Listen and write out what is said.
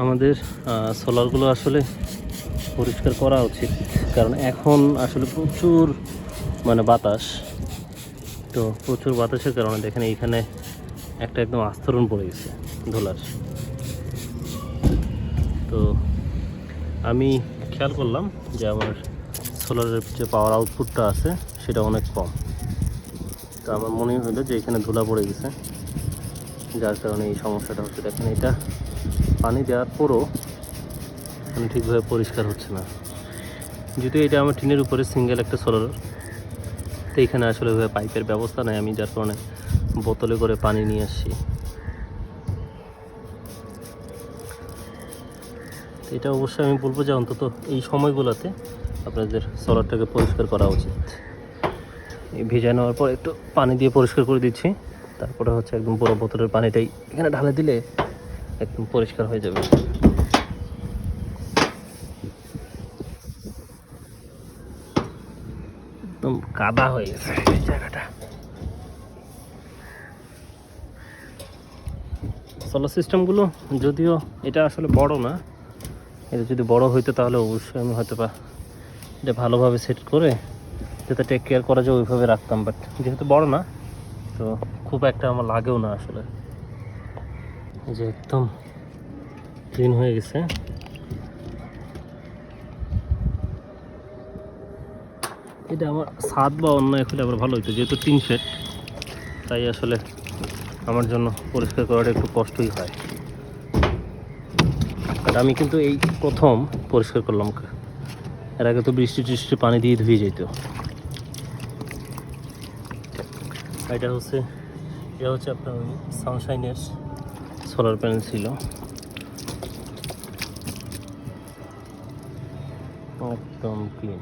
আমাদের সোলারগুলো আসলে পরিষ্কার করা উচিত, কারণ এখন আসলে প্রচুর বাতাস, তো প্রচুর বাতাসের কারণে দেখেন এইখানে একটা একদম আস্তরণ পড়ে গেছে ধুলার। তো আমি খেয়াল করলাম যে আমার সোলারের যে পাওয়ার আউটপুটটা আছে সেটা অনেক কম। তো আমার মনে হলো যে এখানে ধুলা পড়ে গেছে, যার কারণে এই সমস্যাটা হচ্ছে। দেখেন এটা পানি দেওয়ার পরও ঠিকভাবে পরিষ্কার হচ্ছে না। যদিও এটা আমার টিনের উপরে সিঙ্গেল একটা সোলার, তো এইখানে আসলে পাইপের ব্যবস্থা নাই, আমি যার কারণে বোতলে করে পানি নিয়ে আসছি। এটা অবশ্যই আমি বলবো যে অন্তত এই সময়গুলোতে আপনাদের সোলারটাকে পরিষ্কার করা উচিত। এই ভিজায় নেওয়ার পর একটু পানি দিয়ে পরিষ্কার করে দিচ্ছি, তারপরে হচ্ছে একদম বড় বোতলের পানিটাই এখানে ঢালে দিলে একদম পরিষ্কার হয়ে যাবে। একদম কাদা হয়ে গেছে এই জায়গাটা। সোলার সিস্টেমগুলো যদিও এটা আসলে বড় না, এটা যদি বড় হইতো তাহলে অবশ্যই আমি হয়তো বা এটা ভালোভাবে সেট করে যাতে টেক কেয়ার করা যায় ওইভাবে রাখতাম, বাট যেহেতু বড় না তো খুব একটা আমার লাগেও না আসলে। এই যে একদম ক্লিন হয়ে গেছে। এটা আমার ছাদ বা অন্য এখন আবার ভালো হইতো, যেহেতু টিন শেড তাই আসলে আমার জন্য পরিষ্কার করাটা একটু কষ্টই হয়। আর আমি কিন্তু এই প্রথম পরিষ্কার করলাম, এর আগে তো বৃষ্টি টিষ্টি পানি দিয়ে ধুয়ে যেত। এটা হচ্ছে আপনার সানশাইনের সোলার প্যানেল ছিল, একদম ক্লিন।